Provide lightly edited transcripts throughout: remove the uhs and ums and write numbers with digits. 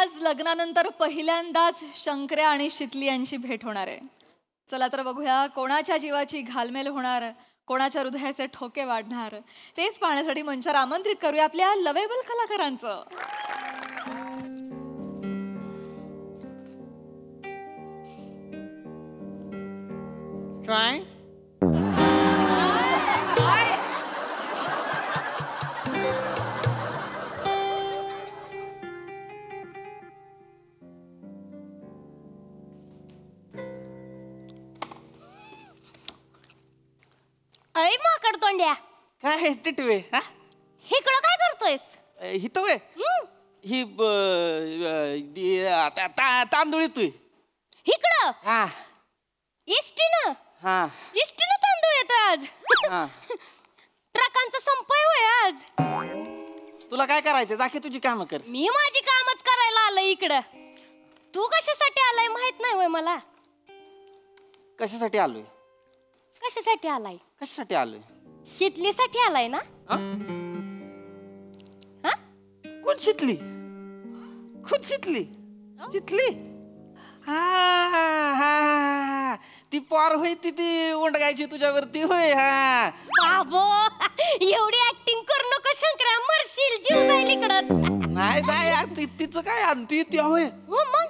आज लग्नानंतर पहिल्यांदाच शंकर्या आणि शितली यांची भेट होणार आहे. चला तर बघूया कोणाच्या जीवाची घालमेल होणार, कोणाच्या हृदयाचे ठोके वाढणार, तेच पाहण्यासाठी मंचावर आमंत्रित करूया आपल्या लवेबल कलाकारांचं. Try. अय माकड तोंड्या, काय टिटवे हा इकडं काय करतोयस? हित वे ही तांदूळ येतोय इकडं हा इष्टीनं हा इष्टीनं तांदूळ येतोय आज. हा. ट्रकांचा संपय होय आज. तुला काय करायचं जाके तुझी कामं कर. मी माझी कामच करायला आलोय इकडं. तू कशासाठी आलाय माहित नाही होय मला? कशासाठी आलोय? कशासाठी आलाय? कशासाठी आलोय? शितलीसाठी आलाय ना? हा? कोण शितली? कोण शितली? शितली हा हा ती पार होय ती ओंडगायची तुझ्यावरती होय. हा बाबो, एवढी ऍक्टिंग करू नको शंकरा, मरशील, जीव जाईल इकडंच. नाही नाही तिचं काय ती ती होय. हो मग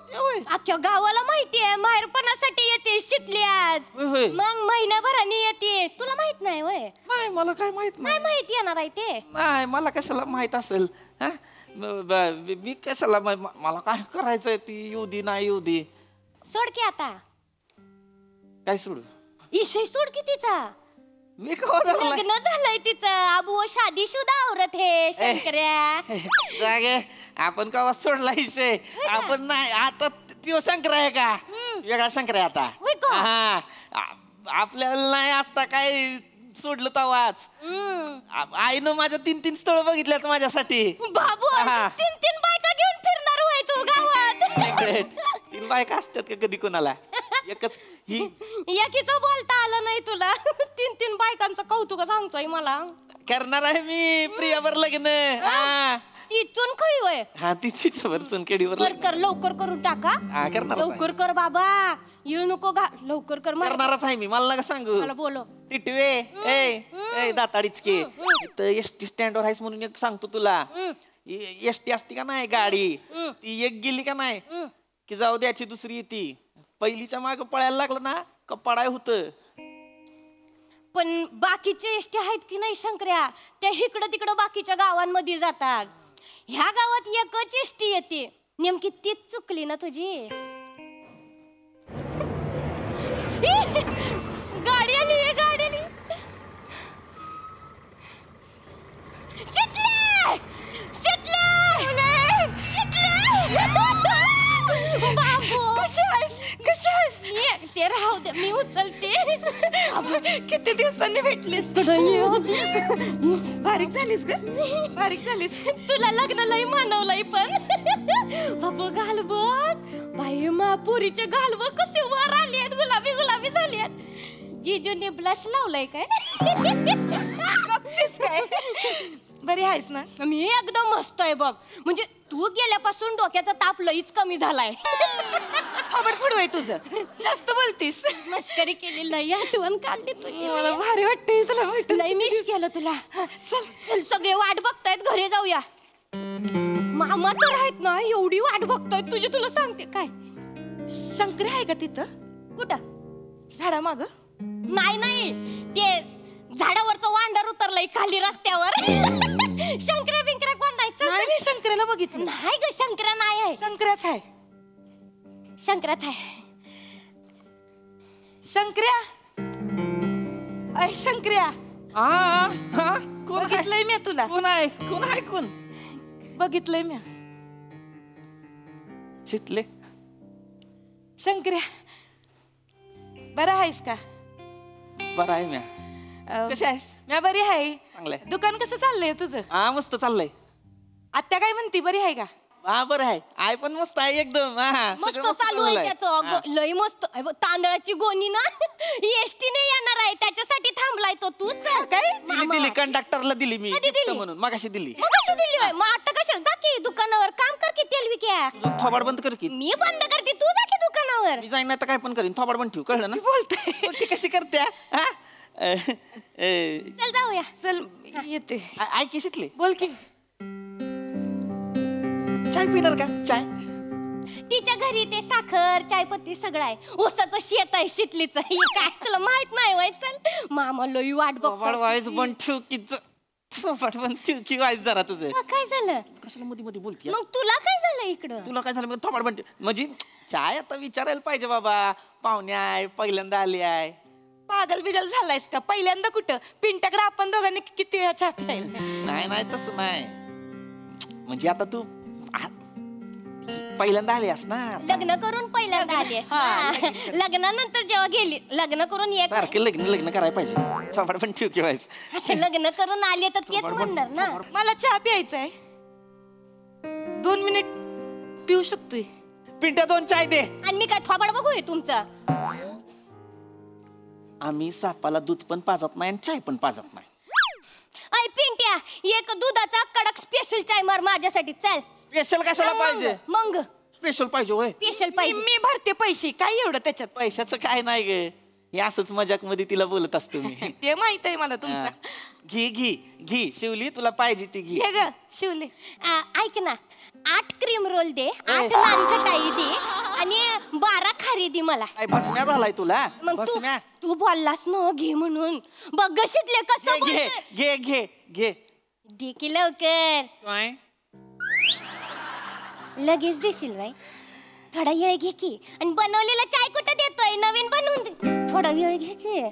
अख्ख्या गावाला माहितीये माहेरपणासाठी येते शितली आज. मग महिन्याभराने येते. तुला माहित नाही होय? नाही मला काय माहित नाही. माहिती येणार आहे ते? नाही मला कशाला माहित असेल. हा मी कशाला मला काय करायचंय ती येऊ दे नाही येऊ दे. सोड की आता. काय सोड? इशय सोड की तिचा. मी लग्न झालंय तिचं. अबू शादीशुदा औरत है शंकर्या. जागे आपण कवा सोडला इशय? आपण नाही आता तो शंकर आहे का? वेगळा शंकर आहे आता. हा आपल्याला नाही आता काय सोडलं तवाच. आईनं माझ्या 3-3 स्थळ बघितल्यात माझ्यासाठी. बाबू 3-3 बायका घेऊन फिरणार होय तू गावात? 3 बायका असतात का कधी कोणाला? एकच ही एकीचं बोलता आलं नाही तुला. 3-3 बायकांचं कौतुक सांगतोय मला. करणार आहे मी प्रियावर लग्न. ती चुनखळी होय. हा ती तिच्यावर चुनखडीवर कर लवकर करून टाका. करणार लवकर कर बाबा, येऊ नको लवकर कर. करणारच आहे मी, मला नका सांगू. मला बोलो टिटवे ए दाताडीच के इथं एसटी स्टँडवर आहेस म्हणून एक सांगतो तुला. एसटी असती का नाही गाडी, ती एक गेली का नाही की जाऊ द्याची दुसरी येते. पहिलीच्या माग पळायला लागलं ना का पडाय होत. पण बाकीचे एसटी आहेत की नाही शंकर्या, त्या इकडं तिकडं बाकीच्या गावांमध्ये जातात. ह्या गावात एकच एसटी येते. नेमकी तीच चुकली ना तुझी. गाडी आली गाडी आली. शितले शितले बाबू कशी आहेस? ते राहू दे, मी उचलते. किती दिवसांनी भेटलीस? बारीक झालीस ग, बारीक झालीस. तुला लग्न लय मानवलंय पण. बाबू घाल बघ बाई, महापुरीचे घाल बघ कसे वर आले आहेत, गुलाबी गुलाबी झाले आहेत. जिजूने ब्लश लावलाय काय? काय बरी आहेस ना? मी एकदम मस्त आहे बघ. म्हणजे तू गेल्यापासून डोक्याचा ताप लईच कमी झालाय. खबरफोड आहे तुझं, जास्त बोलतीस. मस्करी केली, लई आठवण काढली तुझी. मला भारी वाटते तुला भेटून. लई मिस केलं तुला. चल सगळे वाट बघतायत, घरी जाऊया. मामा तर आहेत ना, एवढी वाट बघतायत तुझी. तुला सांगते काय, शंकर्या आहे का तिथं? कुठं? झाडा माग? नाही ते झाडावरचं वांडर उतरलंय खाली रस्त्यावर. शंकर्या बिंकऱ्या कोण नाही. मी शंकर्याला बघितलं नाही ग, शंकर्या नाही आहे. शंकर्याच आहे. शंकराच आहे. शंकर्या अय शंकर्या. कोण बघितलंय मी तुला. कोण आहे? कोण आहे? कोण बघितलंय मी? शितले. शंकर्या बरं आहेस का? बरं आहे म्या. कशी आहेस? म्या बरी आहे. चांगलंय. दुकान कसं चाललंय तुझं? मस्त चाललंय. आत्या काय म्हणती, बरी आहे का? हा बरं आहे. आय पण मस्त आहे एकदम. मस्त चालू आहे त्याचं. लय मस्त. तांदळाची गोणी ना एसटीने येणार आहे, त्याच्यासाठी थांबलाय तो. तूच काय दिली कंडक्टरला दिली मी म्हणून मगाशी दिली. कशी दिली? मग आता कशाला? जा की दुकानावर काम कर की, तेल विक्या. थोबाड बंद कर की. मी बंद करते, तू जा की दुकानावर. मी जाईन नाही तर काय पण करीन. थोबाड बंद ठेव, कळलं ना? बोलते कशी करते. चल जाऊया. चल येते. ऐकी शिकले. बोल की. चाय पिणार का? चाय तिच्या घरी ते साखर चायपत्ती सगळं आहे. ऊसाचं शेत आहे शितलीचं. हे काय तुला माहित नाही वय? चल मामा लई वाट बघतो. वाईज बंद ठेव की. थोबाड बंद ठेव की वाईज जरा तुझं. काय झालं? कशाला मध्ये मध्ये बोलते? मग तुला काय झालं इकडं? तुला काय झालं? थोबाड बंद ठेव म्हणजे चाय आता विचारायला पाहिजे बाबा. पाहुणे आहे, पहिल्यांदा आली आहे. पागल बिगल झालायस का? पहिल्यांदा कुठं? पिंट्याकडे आपण दोघांनी किती वेळा चहा प्यायला. नाही तसं नाही. म्हणजे आता तू पहिल्यांदा आलीस ना. लग्न करून पहिल्यांदा आलीस ना. लग्नानंतर जेव्हा गेली, लग्न करून येत सारखं लग्न करायला पाहिजे. थोबाड पण ठेव की वाईज. लग्न करून आले तर तेच म्हणणार ना. मला चहा प्यायचा आहे. 2 मिनिट पिऊ शकतोय. पिंट्या 2 चाय दे. आणि मी काय थोबाड बघूय तुमचं? आम्ही सापाला दूध पण पाजत नाही आणि चाय पण पाजत नाही. ऐ पिंट्या, एक दुधाचा कडक स्पेशल चाय मार माझ्यासाठी. चल. स्पेशल कशाला पाहिजे? मग स्पेशल पाहिजे होय. स्पेशल पाहिजे. मी भरते पैसे. काय एवढं त्याच्यात? पैशाचं काय नाही ग. हे असंच मजाक मध्ये तिला बोलत असतो मी. ते माहित आहे मला तुमचं. घी शिवली, तुला पाहिजे ती घी. हे ग शिवले. ऐक ना, 8 क्रीम रोल दे, 8 नान खटाई दे आणि 12 खारी दे मला. काय भस्म्या झालाय तुला? मग भस्म्या. तू बोललास ना घे म्हणून. बघ गशीतले कसं बोलतोय. घे दे की लवकर. काय लगेच देशील बाई? थोडा वेळ घे की. आणि बनवलेला चाय कुठं देतोय? नवीन बनवून दे. थोडा वेळ घे की.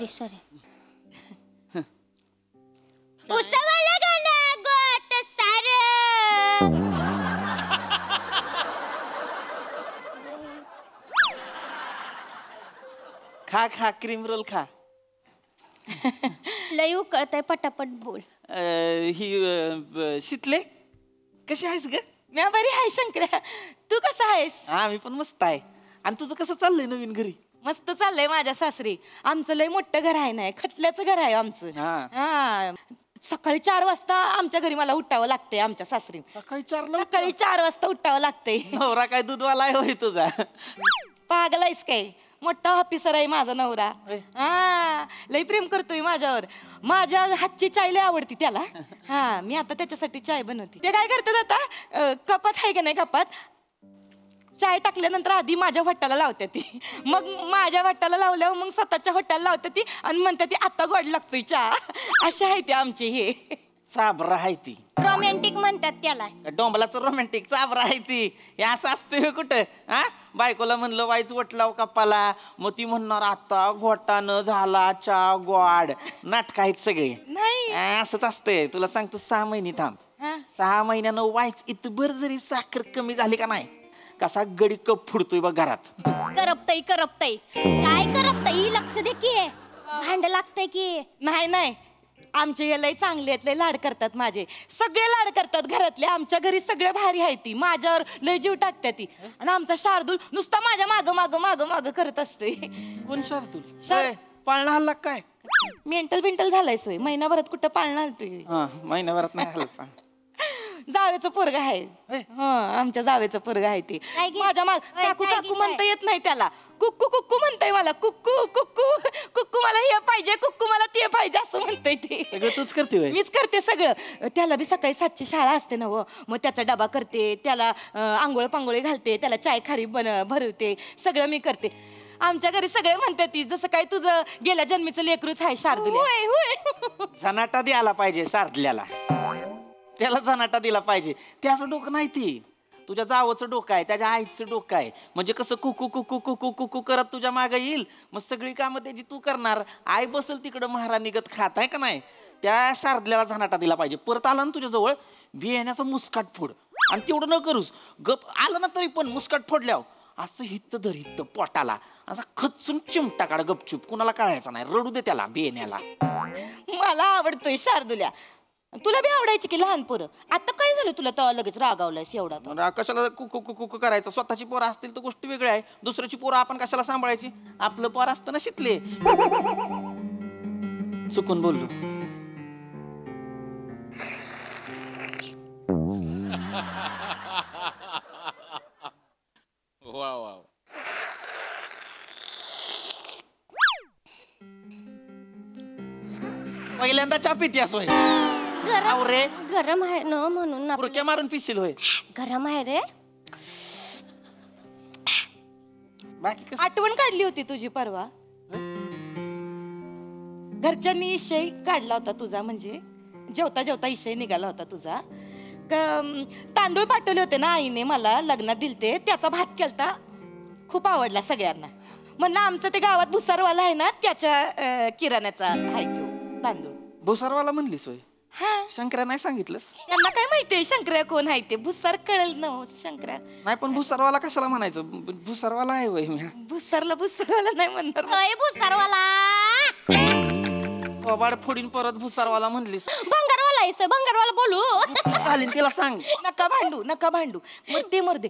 सॉरी. उत्सवाला गाणं गोत सारं. खा क्रीम रोल खा. लय उकळतंय, पटापट बोल. ही शितले कशी आहेस ग? मी बरी आहे शंकर्या. तू कसा आहेस? मी पण मस्त आहे. आणि तुझं कसं चाललंय नवीन घरी? मस्त चाललंय माझ्या सासरी. आमचं लय मोठं घर आहे ना, खटल्याचं घर आहे आमचं. हा. सकाळी 4 वाजता आमच्या घरी मला उठावं लागतंय. आमच्या सासरी सकाळी 4 वाजता उठावं लागतंय. नवरा काय दूधवाला आहे होय तुझा? पागल आहेस काय? मोठा ऑफिसर आहे माझा नवरा. हा, लय प्रेम करतोय माझ्यावर. माझ्या हातची चाय लय आवडती त्याला. हा, मी आता त्याच्यासाठी चाय बनवते. ते काय करतात आता, कपात आहे का नाही, कपात चाय टाकल्यानंतर आधी माझ्या भट्टाला लावते ती. मग माझ्या भट्टाला लावल्यावर मग स्वतःच्या भट्टाला लावते ती आणि म्हणते ती आता गोड लागतोय चहा. असे आहे ते आमचे हे. चाबरा आहे ती. रोमॅन्टिक म्हणतात त्याला. डोंबलाचं रोमॅन्टिक चाबरा आहे ती. हे असं असतं कुठं? बायकोला म्हणलं वाईच वटलाव कपाला, मग ती म्हणणार आता घोटानं झाला चहा गोड. नाटक आहेत सगळे. नाही असंच असतंय. तुला सांगतो 6 महिने थांब. 6 महिन्यानं वाईच इतबर जरी साखर कमी झाली का नाही, कसा गडी कप फुडतोय बघ घरात. करपतय चाय करपतय. लक्ष दे की, भांड लागतंय की. नाही आमचे हे लय चांगले आहेत. लय लाड करतात माझे. सगळे लाड करतात घरातले. आमच्या घरी सगळे भारी आहे ती. माझ्यावर लय जीव टाकते ती. आणि आमचा शार्दूल नुसता माझ्या माग करत असतोय. कोण शार्दूल? पाळणा हल्ला काय? मेंटल झालाय सोय. महिनाभरात कुठं पाळणा हलतोय? महिनाभरात नाही हल्ला. जावेचं पोरग आहे. आमच्या जावेचं पोरग आहे ते. माझ्या माग काकू म्हणता येत नाही त्याला. कुक्कू म्हणताय मला. कुक्कू मला हे पाहिजे, कुक्कू मला ते पाहिजे असं म्हणताय ते. सगळं तूच करते? मीच करते सगळं. त्याला बी सकाळी 7ची शाळा असते ना व. मग त्याचा डबा करते, त्याला आंघोळ पांघोळी घालते, त्याला चाय खारी भरवते, सगळं मी करते. आमच्या घरी सगळे म्हणते ती जसं काय तुझं गेल्या जन्मीचं लेकरूच आहे शार्दूल. झनाटा द्यायला पाहिजे शार्दल्याला. त्याला झनाटा दिला पाहिजे. त्याचं डोकं नाही ती. तुझ्या जावचं डोकं आहे, त्याच्या आईचं डोकं आहे. म्हणजे कसं कुकू कुकू कुकू कुकू करत तुझ्या मागं येईल, मग सगळी कामं त्याची तू करणार. आई बसल तिकडं महाराणीगत खात आहे का नाही. त्या शारदल्याला झनाटा दिला पाहिजे. परत आला ना तुझ्या जवळ बियाण्याचा मुस्काट फोड, आणि तेवढं न करूस गप आलं ना तरी पण मुस्काट फोडल्यावर असं हित्त धर हित्त पोटाला असा खचून चिमटा काढ गपचूप, कुणाला कळायचं नाही. रडू दे त्याला बियाण्याला. मला आवडतोय शार्दुल्या. तुला बी आवडायची की लहान पोरं. आता काय झालं तुला तेव्हा लगेच रागावलायस एवढा तर? कशाला कुकू कुकू करायचं. स्वतःची पोरं असतील तर गोष्टी वेगळ्या आहे, दुसऱ्याची पोरं आपण कशाला सांभाळायची. आपलं पोर असतं ना शिकले. चुकून बोललो. वा वा. पहिल्यांदा चहा पिती असोय रे. गरम आहे ना म्हणून पुरक्या मारून पिशील होय. गरम आहे रे. बाकी कसं आठवण काढली होती तुझी परवा. घरच्यांनी इशय काढला होता तुझा, म्हणजे जेवता जेवता इशय निघाला होता तुझा. तांदूळ पाठवले होते ना आईने मला, लग्नात दिलते. त्याचा भात केलता, खूप आवडला सगळ्यांना. म्हणलं आमचं ते गावात भुसारवाला आहे ना, त्याच्या किराण्याचा आहे तो तांदूळ. भुसारवाला म्हणलीस होय. हा, शंकर्या नाही सांगितलंस. त्यांना काय माहितीये शंकर्या कोण आहे ते. भुसार कळेल ना हो शंकर्या. नाही पण भुसारवाला कशाला म्हणायचं. भुसारवाला आहे वय मी. भुसारवाला नाही म्हणणार. अय भुसारवाला. कबाड फोडीन परत भुसारवाला म्हणलीस. भंगारवाला आहे भंगारवाला बोलू. चालेल तिला सांग. नका भांडू. मग ते मर्दे.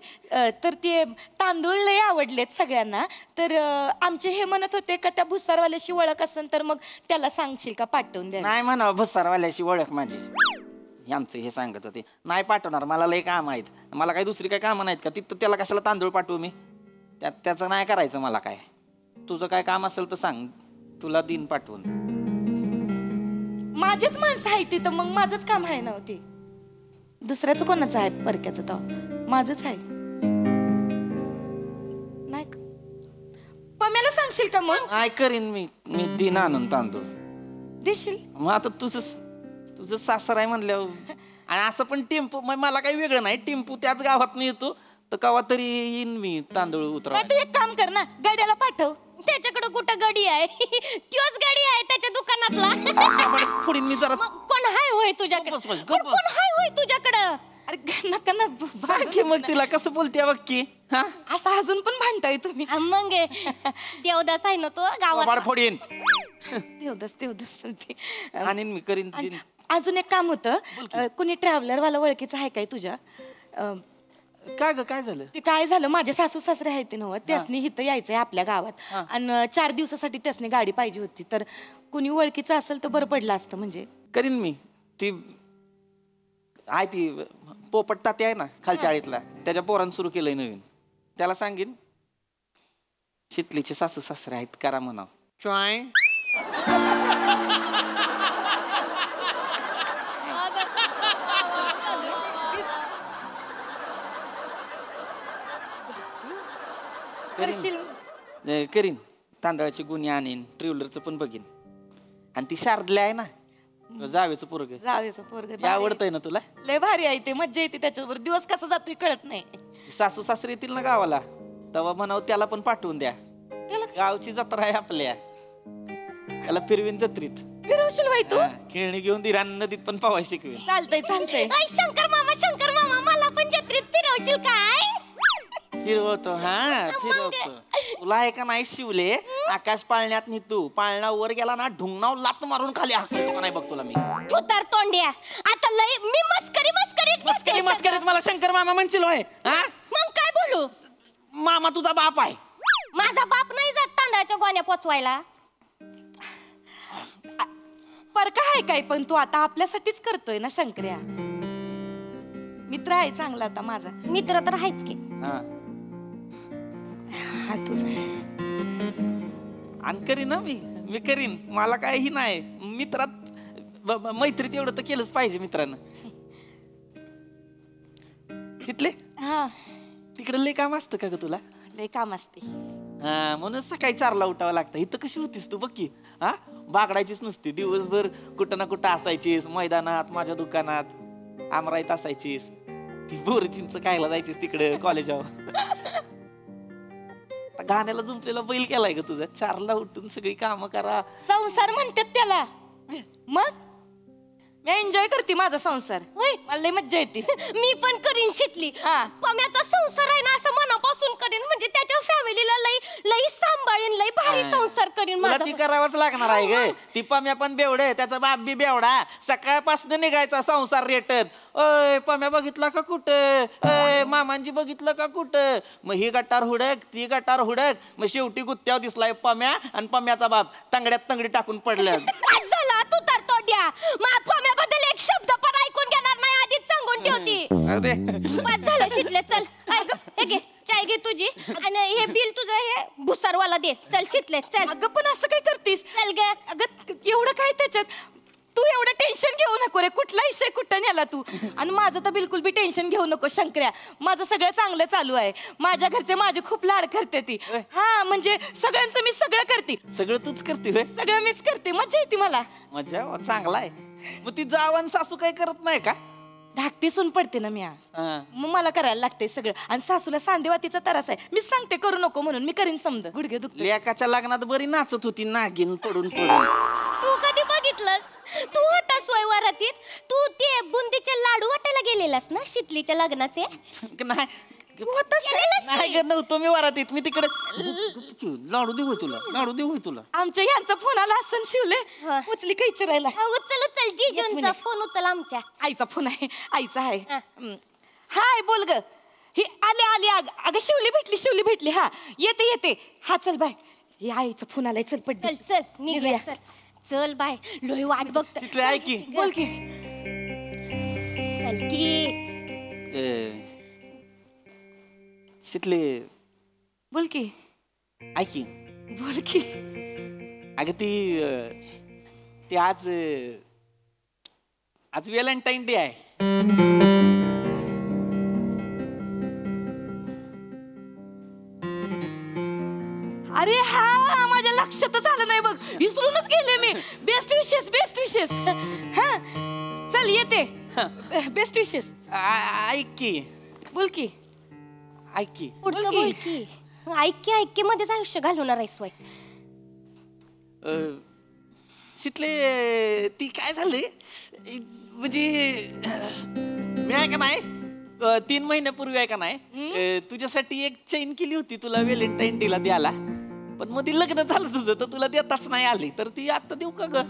तर ते तांदूळ लय आवडलेत सगळ्यांना. तर आमचे हे म्हणत होते का त्या भुसारवाल्याशी ओळख असेल तर मग त्याला सांगशील का पाठवून द्या. नाही म्हणा भुसारवाल्याशी ओळख माझी. हे आमचं हे सांगत होते. नाही पाठवणार, मला लय काम आहेत. मला काही दुसरी काही कामं नाहीत का. तिथं त्याला कशाला तांदूळ पाठवू मी. त्याचं नाही करायचं मला काय. तुझं काय काम असेल तर सांग, तुला दिन पाठवून. माझेच माणसं आहे तिथं, मग माझंच काम आहे ना ते. दुसऱ्याचं कोणाचं आहे परक्याचं तर माझंच आहे. नाही पम्याला सांगशील का मग. काय करीन मी दिन आणून तांदूळ देशील. मग आता तुझं सासर आहे म्हणल्यावर. आणि असं पण टेम्पो, मला काही वेगळं नाही. टेम्पो त्याच गावात येतो तर केव्हा तरी येईन मी तांदूळ उतरवा. नाही तर एक काम कर ना, गाड्याला पाठव. त्याच्याकडे कुठं गडी आहे. त्योच गडी आहे त्याच्या दुकानातला. पुढील मी जरा. मग कोण हाय होय तुझ्याकडे. गप्प बस. कोण हाय होय तुझ्याकडं. अरे नका ना सारखी मग तिला कसं बोलते बघ की. हा असं अजून पण भांडताय तुम्ही. मग देवदास आहे ना तो गावात. फोडीन देवदास ते. आणि मी करीन. अजून एक काम होतं. कुणी ट्रॅव्हलर वाला ओळखीचं आहे काय तुझ्या. काय ग काय झालं. ते काय झालं, माझे सासू सासरे आहेत ना, त्यासनी इथं यायचंय आपल्या गावात. आणि 4 दिवसासाठी त्यासनी गाडी पाहिजे होती. तर कुणी ओळखीचं असेल तर बरं पडलं असतं. म्हणजे करीन मी. ती आहे ती पोपट तात्या आहे ना खालच्या आळीतला, त्याच्या पोरानं सुरू केलंय नवीन. त्याला सांगेन शितलीचे सासू सासरे आहेत करा म्हणाव. करीन. तांदळाची गुणी आणीन, ट्रिव्हलरचं पण बघीन. आणि ती शारदल्या आहे ना जावेचं पोरग आवडतंय ना तुला. लय भारी आहे ते, मज्जा येते त्याच्यावर. दिवस कसा जातोय कळत नाही. सासू सासरे येतील ना गावाला तेव्हा म्हणाव त्याला पण पाठवून द्या. गावची जत्रा आहे आपल्या, त्याला फिरवीन जत्रीत. फिरवशील बाई तू. खेळणी घेऊन दिरान नदीत पण पावाय शिकवेन. चालतंय. शंकर मामा मला पण जत्रेत फिरवशील काय. फिरवतो. हा फिरवतो. तुला आहे का नाही शिवले आकाश पाळण्यात नितू. पाळणा वर गेला ना ढुंगणाव लात मारून खाली हाकलतो का नाही बघ तुला मी. तू तर तोंड्या आता लय मी मस्करीत मला शंकर मामा म्हणशील होय. हा मग काय बोलू. मामा तुझा बाप आहे. माझा बाप नाही जात तांदळाच्या गोण्या पोचवायला. परका आहे काय, पण तू आता आपल्यासाठीच करतोय ना शंकर्या. मित्र आहे चांगला आता माझा. मित्र तर आहेच की. हा तुझा. आणि करीन ना मी करीन. मला काही नाही. मित्रात मैत्रीत एवढं तर केलंच पाहिजे मित्रांनं. तिथले हा तिकडे लय काम असतं का ग तुला. लय काम असते. हा म्हणून सकाळी 4ला उठावं लागतं. इथं कशी होतीस तू बघ की. हा बागडायचीच नुसती दिवसभर. कुठं ना कुठं असायचीस. मैदानात, माझ्या दुकानात, आमराईत असायचीस. ती बोरी चिंच खायला जायचीस तिकडे कॉलेजावर. गाण्याला जुंपलेला बैल केलाय ग तुझा. 4ला उठून सगळी कामं करा. संसार म्हणतात त्याला. मग मी एन्जॉय करते माझा संसार. होय. मला लय मज्जा येते. मी पण करीन शितली. हा. पम्याचा संसार आहे ना असं मनापासून करीन, म्हणजे त्याच्या फॅमिलीला लई लई सांभाळीन, लई भारी संसार करीन तुला माझा. ती करावंच लागणार आहे ग. ती पम्या पण बेवड, त्याचा बाप बी बेवडा. सकाळपासून निघायचा संसार रेटत. अय पम्या बघितला का कुठं, अय मामांजी बघितलं का कुठं. मग ही गटार हुडक, ती गटार हुडक. मग शेवटी गुत्त्यावर दिसलाय पम्या आणि पम्याचा बाप तंगड्यात तंगडी टाकून पडल्या. काय झाला तू तर तोड्या. मग पम्याबद्दल एक शब्द पण ऐकून घेणार नाही, आधीच सांगून ठेवती. बस झालं शितले, चल ऐक, हे घे चाय घे तुझी, आणि हे बिल तुझं हे भुसारवाला दे. चल शितले चल. अगं पण असं काय करतीस. चल ग. अगं एवढं काय त्याच्यात. तू एवढं टेन्शन घेऊ नको रे. कुठला विषय कुठं नेला तू. आणि माझं तर बिलकुल बी टेन्शन घेऊ नको शंकर्या. माझं सगळं चांगलं चालू आहे. माझ्या घरचे माझे खूप लाड करते ती. हा म्हणजे सगळ्यांचं मी सगळं करते. सगळं तूच करते होय. सगळं मीच करते. मज्जा येते मला. मजा चांगला आहे. मग ती जावं सासू काय करत नाही का. धाकटी सून पडते ना मी. मग मला करायला लागते सगळं. आणि सासूला सांधेवातीचा त्रास आहे. मी सांगते करू नको म्हणून. मी करीन समज. गुडघे दुखते. लेकाच्या लग्नात बरी नाचत होती नागिन पडून पडून. तू कधी बघितलंस. तू होता स्वयंवरातीत. तू ते बुंदीचे लाडू वाटायला गेलेलास ना शितलीच्या लग्नाचे. नाही गेलेलास नाही की? ग नव्हतो मी वरातीत. मी तिकडे लाडू देऊ तुला, लाडू देऊ तुला. आमच्या यांचा फोन आला असं शिवले. हा. उचली काही चिरायला. हा, उचल उचल जीजूंचा मिनिट. फोन उचल आमच्या. आईचा फोन आहे. आईचा आहे. हा. हाय बोल ग. ही आले आले. अगं शिवली भेटली. हा येते येते. हा चल बाय. हे आईचा फोन आलाय. चल पड. चल चल निघूया चल. चल बाय, लोही वाट बघतो. तिथले आहे की. बोल की. चल की. शितले बोल की. ऐक की. बोल की. अगं ती आज व्हॅलेंटाईन डे आहे. अरे हा माझ्या लक्षातच आलं नाही बघ. विसरूनच गेले मी. बेस्ट विशेस. हा चल येते. बेस्ट विशेस. ऐक की. बोल की. ऐक की. पुढचं बोल बोल की. ऐक की मध्येच आयुष्य घालवणार आहेस वय. शितले ती काय झाले म्हणजे मी आहे का नाही 3 महिन्यापूर्वी आहे का नाही तुझ्यासाठी एक चेन केली होती तुला व्हॅलेंटाईन डेला द्यायला. पण मध्ये लग्न झालं तुझं तर तुला देताच नाही आली. तर ती आता देऊ का ग.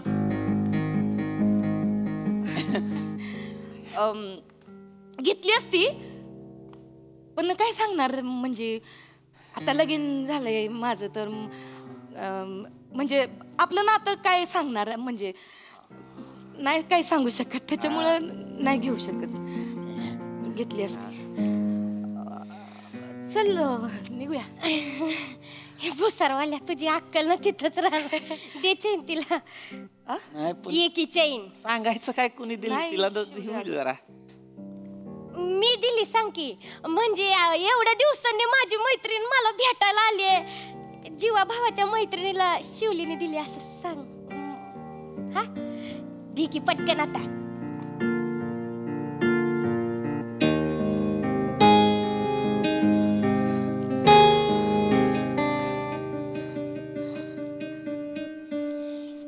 घेतली असती पण काय सांगणार. म्हणजे आता लगीन झालंय माझं तर म्हणजे आपलं नातं काय सांगणार. म्हणजे नाही काय सांगू शकत. त्याच्यामुळं नाही घेऊ शकत. घेतली असती. चल निघूया. हे भुसारवाल्या तुझी अक्कल ना तिथंच राहणार. दे चैन तिला. नाही पण ये की चैन. सांगायचं काय कोणी दिली नाही, तिला शिवाय. जरा. मी दिली सांग की. म्हणजे एवढ्या दिवसांनी माझी मैत्रीण मला भेटायला आली. जीवा भावाच्या मैत्रिणीला शिवलीने दिली असं सांग. हा दे की पटकन आता.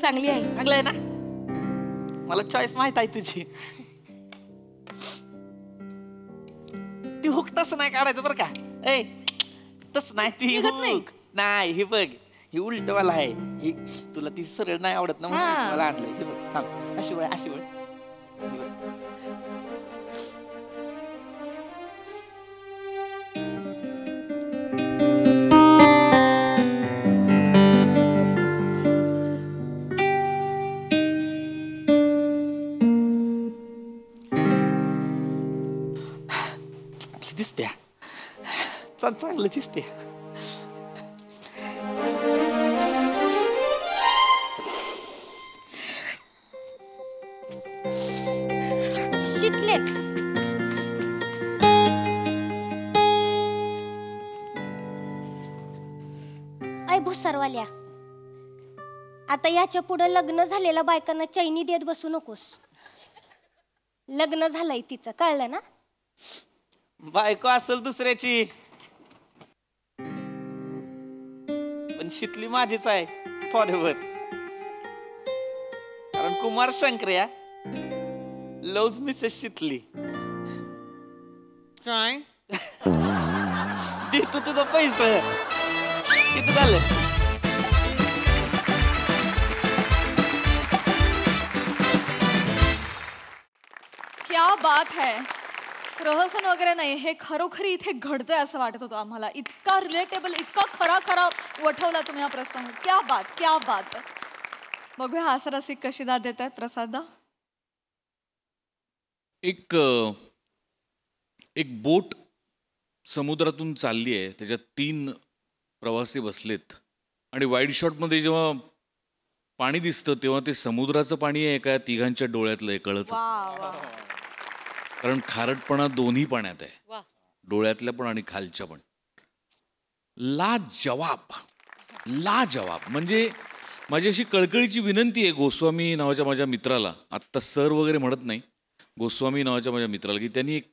चांगली आहे. चांगलं आहे ना. मला चॉईस माहित आहे तुझी. ती हुक तसं नाही काढायचं बरं का. ए तसं नाही ती निघत नाही. हुक नाही. हे बघ ही उलटवाला आहे. ही तुला ती सरळ नाही आवडत ना म्हणून हा. मला आणलंय. हे बघ थांब. अशी वळ अशी वळ. हे बघ. चांगली दिसते. चांगलं दिसते. शितले. ऐ भुसारवाल्या, आता याच्या पुढे लग्न झालेल्या बायकांना चैनी देत बसू नकोस. लग्न झालंय तिचं, कळलं ना. बायको असेल दुसऱ्याची, पण शितली माझीच आहे फॉरएव्हर. कारण कुमार शंकर्या लव्ज मिसेस शितली. काय दे तू तुझं पैसे किती झालं? क्या बात है. प्रहसन वगैरे नाही, हे खरोखरी इथे घडतंय असं वाटत होतं आम्हाला. इतका रिलेटेबल, इतका खरा खरा वठवला तुम्ही हा प्रसंग. क्या बात, क्या बात. बघूया हास्यरसिक कशी दाद देत आहेत प्रसादा. एक बोट समुद्रातून चालली आहे, त्याच्यात 3 प्रवासी बसलेत आणि वाईड शॉटमध्ये जेव्हा पाणी दिसतं तेव्हा ते समुद्राचं पाणी आहे का तिघांच्या डोळ्यातलं आहे कळत. कारण खारटपणा दोन्ही पाण्यात आहे, डोळ्यातल्या पण आणि खालच्या पण. लाजवाब, लाजवाब. म्हणजे माझी अशी कळकळीची विनंती आहे गोस्वामी नावाच्या माझ्या मित्राला, आत्ता सर वगैरे म्हणत नाही, गोस्वामी नावाच्या माझ्या मित्राला, की त्यांनी एक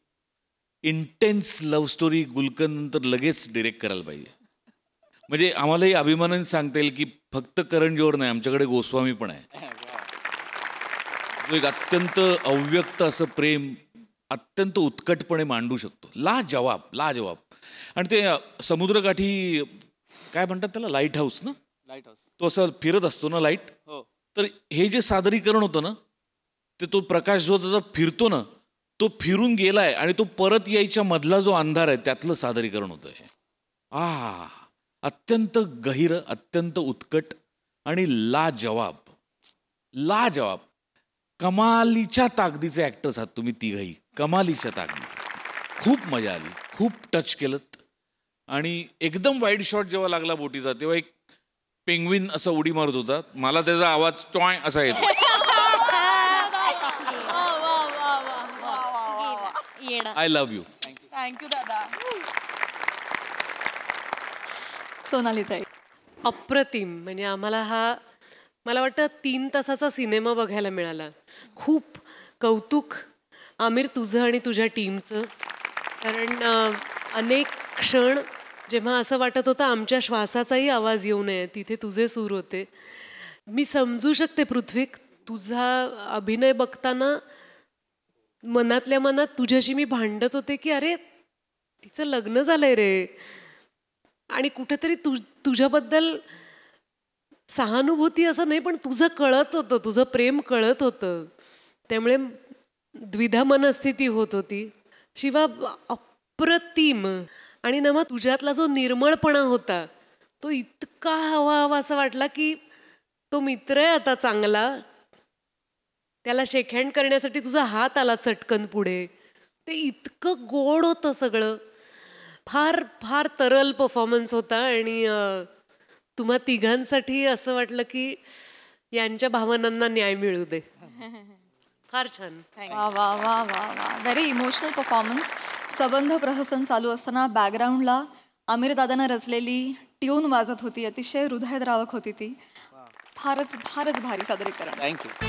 इंटेन्स लव्ह स्टोरी गुलकन नंतर लगेच डिरेक्ट करायला पाहिजे. म्हणजे आम्हालाही अभिमानाने सांगता येईल की फक्त करण जोहर नाही, आमच्याकडे गोस्वामी पण आहे. एक अत्यंत अव्यक्त असं प्रेम अत्यंत उत्कटपणे मांडू शकतो. लाजवाब, लाजवाब. आणि ते समुद्रकाठी काय म्हणतात त्याला, लाईट हाऊस ना, लाईट हाऊस. तो असं फिरत असतो ना लाईट. हो. तर हे जे सादरीकरण होतं ना, ते तो प्रकाश जो त्याचा फिरतो ना, तो फिरून गेलाय आणि तो परत यायच्या मधला जो अंधार आहे त्यातलं सादरीकरण होतं हे. अत्यंत गहिर, अत्यंत उत्कट आणि लाजवाब, लाजवाब. कमालीच्या ताकदीचे ऍक्टर्स आहात तुम्ही तिघही, कमालीच्या ताकदीचे. खूप मजा आली, खूप टच केलं. आणि एकदम वाईड शॉट जेव्हा लागला बोटीचा तेव्हा एक पेंग्विन असा उडी मारत होता, मला त्याचा आवाज टॉय असा येतो. I love you. थँक्यू दादा. सोनाली ताई. अप्रतिम. म्हणजे आम्हाला मला वाटतं 3 तासाचा सिनेमा बघायला मिळाला. खूप कौतुक आमिर तुझं आणि तुझ्या टीमचं. कारण अनेक क्षण जेव्हा असं वाटत होतं आमच्या श्वासाचाही आवाज येऊ नये, तिथे तुझे सूर होते. मी समजू शकते पृथ्वीक, तुझा अभिनय बघताना मनातल्या मनात तुझ्याशी मी भांडत होते की अरे तिचं लग्न झालंय रे, आणि कुठेतरी तुझ्याबद्दल सहानुभूती असं नाही, पण तुझं कळत होतं, तुझं प्रेम कळत होतं. त्यामुळे द्विधा मनस्थिती होत होती. शिवा अप्रतिम. आणि ना मग तुझ्यातला जो निर्मळपणा होता तो इतका हवा असं वाटला की तो मित्र आहे आता चांगला, त्याला शेकहँड करण्यासाठी तुझा हात आला चटकन पुढे. ते इतकं गोड होतं सगळं. फार फार तरल परफॉर्मन्स होता. आणि तुम्हा तिघांसाठी असं वाटलं की यांच्या भावनांना न्याय मिळू दे. फार छान. वा वा वा वा वा. Very emotional performance. सबंध प्रहसन चालू असताना बॅकग्राऊंडला आमिर दादानं रचलेली ट्यून वाजत होती, अतिशय हृदयद्रावक होती ती. फारच फारच भारी सादरीकरण. थँक्यू.